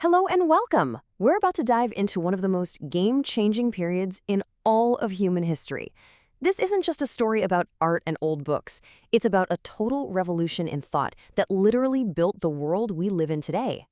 Hello and welcome! We're about to dive into one of the most game-changing periods in all of human history. This isn't just a story about art and old books. It's about a total revolution in thought that literally built the world we live in today.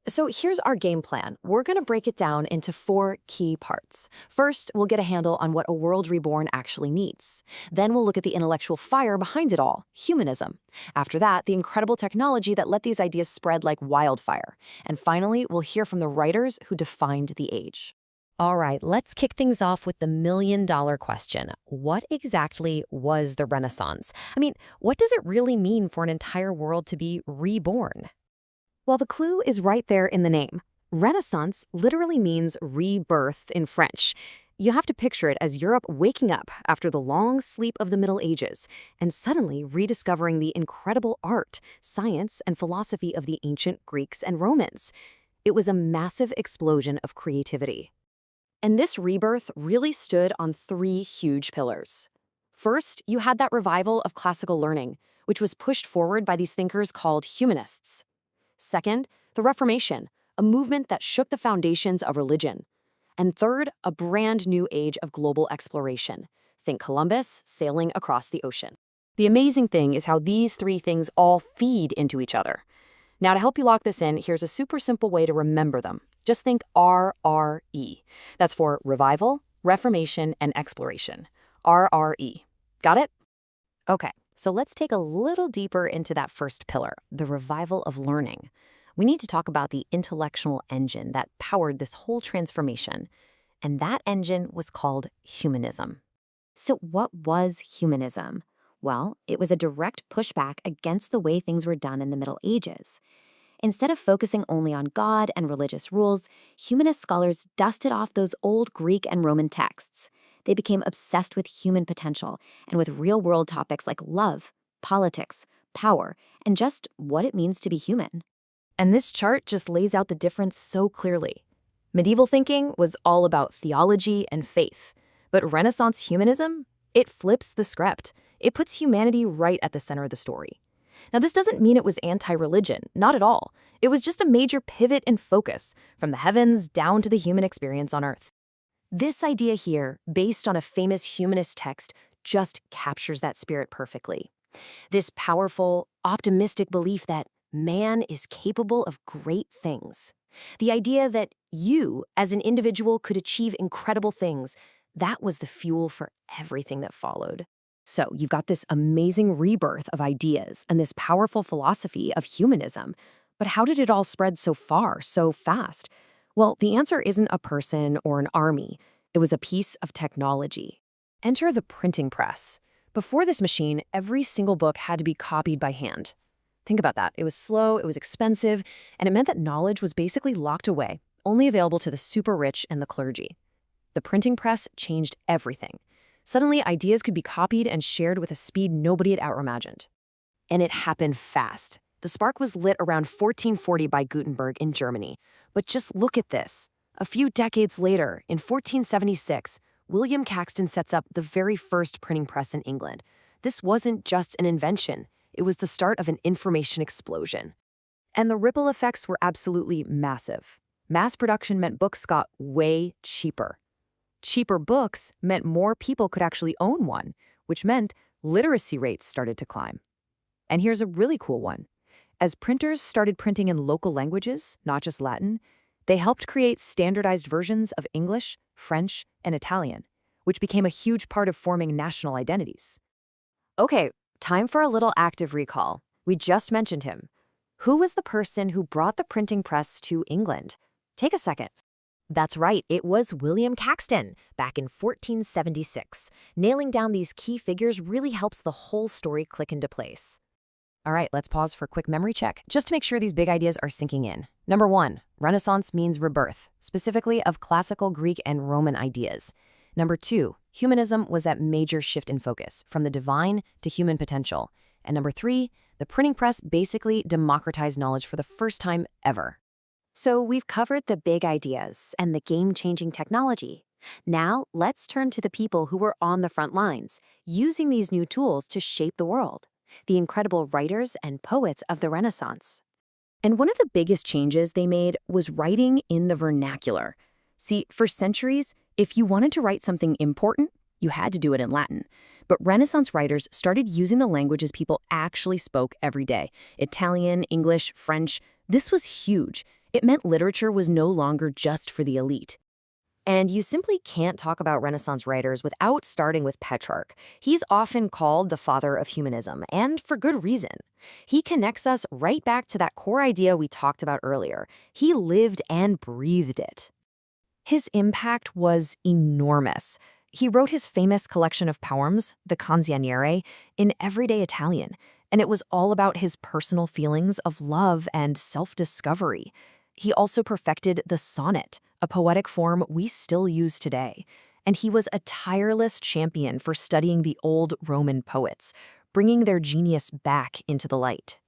So here's our game plan. We're going to break it down into 4 key parts. First, we'll get a handle on what a world reborn actually needs. Then we'll look at the intellectual fire behind it all, humanism. After that, the incredible technology that let these ideas spread like wildfire. And finally, we'll hear from the writers who defined the age. All right, let's kick things off with the million-dollar question. What exactly was the Renaissance? What does it really mean for an entire world to be reborn? Well, the clue is right there in the name. Renaissance literally means rebirth in French. You have to picture it as Europe waking up after the long sleep of the Middle Ages and suddenly rediscovering the incredible art, science, and philosophy of the ancient Greeks and Romans. It was a massive explosion of creativity. And this rebirth really stood on 3 huge pillars. First, you had that revival of classical learning, which was pushed forward by these thinkers called humanists. Second, the Reformation, a movement that shook the foundations of religion. And third, a brand new age of global exploration. Think Columbus sailing across the ocean. The amazing thing is how these 3 things all feed into each other. Now, to help you lock this in, here's a super simple way to remember them. Just think RRE. That's for revival, reformation, and exploration. RRE. Got it? Okay. So let's take a little deeper into that first pillar, the revival of learning. We need to talk about the intellectual engine that powered this whole transformation. And that engine was called humanism. So what was humanism? Well, it was a direct pushback against the way things were done in the Middle Ages. Instead of focusing only on God and religious rules, humanist scholars dusted off those old Greek and Roman texts. They became obsessed with human potential and with real-world topics like love, politics, power, and just what it means to be human. And this chart just lays out the difference so clearly. Medieval thinking was all about theology and faith, but Renaissance humanism, it flips the script. It puts humanity right at the center of the story. Now, this doesn't mean it was anti-religion, not at all. It was just a major pivot in focus, from the heavens down to the human experience on Earth. This idea here, based on a famous humanist text, just captures that spirit perfectly. This powerful, optimistic belief that man is capable of great things. The idea that you, as an individual, could achieve incredible things, that was the fuel for everything that followed. So you've got this amazing rebirth of ideas and this powerful philosophy of humanism. But how did it all spread so far, so fast? Well, the answer isn't a person or an army. It was a piece of technology. Enter the printing press. Before this machine, every single book had to be copied by hand. Think about that. It was slow, it was expensive, and it meant that knowledge was basically locked away, only available to the super rich and the clergy. The printing press changed everything. Suddenly, ideas could be copied and shared with a speed nobody had ever imagined. And it happened fast. The spark was lit around 1440 by Gutenberg in Germany. But just look at this. A few decades later, in 1476, William Caxton sets up the very first printing press in England. This wasn't just an invention. It was the start of an information explosion. And the ripple effects were absolutely massive. Mass production meant books got way cheaper. Cheaper books meant more people could actually own one, which meant literacy rates started to climb. And here's a really cool one. As printers started printing in local languages, not just Latin, they helped create standardized versions of English, French, and Italian, which became a huge part of forming national identities. Okay, time for a little active recall. We just mentioned him. Who was the person who brought the printing press to England? Take a second. That's right, it was William Caxton, back in 1476. Nailing down these key figures really helps the whole story click into place. All right, let's pause for a quick memory check, just to make sure these big ideas are sinking in. Number 1, Renaissance means rebirth, specifically of classical Greek and Roman ideas. Number 2, humanism was that major shift in focus, from the divine to human potential. And number 3, the printing press basically democratized knowledge for the first time ever. So we've covered the big ideas and the game-changing technology. Now let's turn to the people who were on the front lines, using these new tools to shape the world, the incredible writers and poets of the Renaissance. And one of the biggest changes they made was writing in the vernacular. See, for centuries, if you wanted to write something important, you had to do it in Latin. But Renaissance writers started using the languages people actually spoke every day. Italian, English, French. This was huge. It meant literature was no longer just for the elite. And you simply can't talk about Renaissance writers without starting with Petrarch. He's often called the father of humanism, and for good reason. He connects us right back to that core idea we talked about earlier. He lived and breathed it. His impact was enormous. He wrote his famous collection of poems, the Canzoniere, in everyday Italian, and it was all about his personal feelings of love and self-discovery. He also perfected the sonnet, a poetic form we still use today. And he was a tireless champion for studying the old Roman poets, bringing their genius back into the light.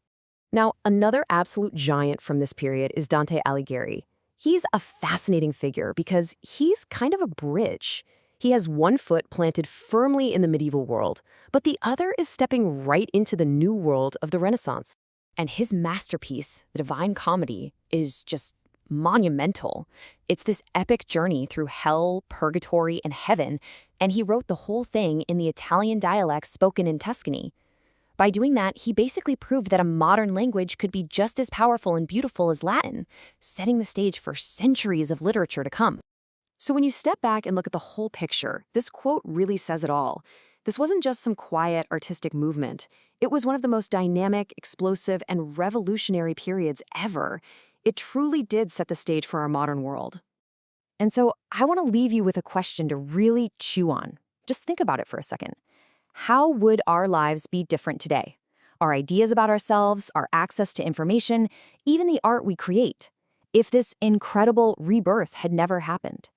Now, another absolute giant from this period is Dante Alighieri. He's a fascinating figure because he's kind of a bridge. He has one foot planted firmly in the medieval world, but the other is stepping right into the new world of the Renaissance. And his masterpiece, The Divine Comedy, is just monumental. It's this epic journey through hell, purgatory, and heaven, and he wrote the whole thing in the Italian dialect spoken in Tuscany. By doing that, he basically proved that a modern language could be just as powerful and beautiful as Latin, setting the stage for centuries of literature to come. So when you step back and look at the whole picture, this quote really says it all. This wasn't just some quiet artistic movement. It was one of the most dynamic, explosive, and revolutionary periods ever. It truly did set the stage for our modern world. And so I want to leave you with a question to really chew on. Just think about it for a second. How would our lives be different today? Our ideas about ourselves, our access to information, even the art we create, if this incredible rebirth had never happened?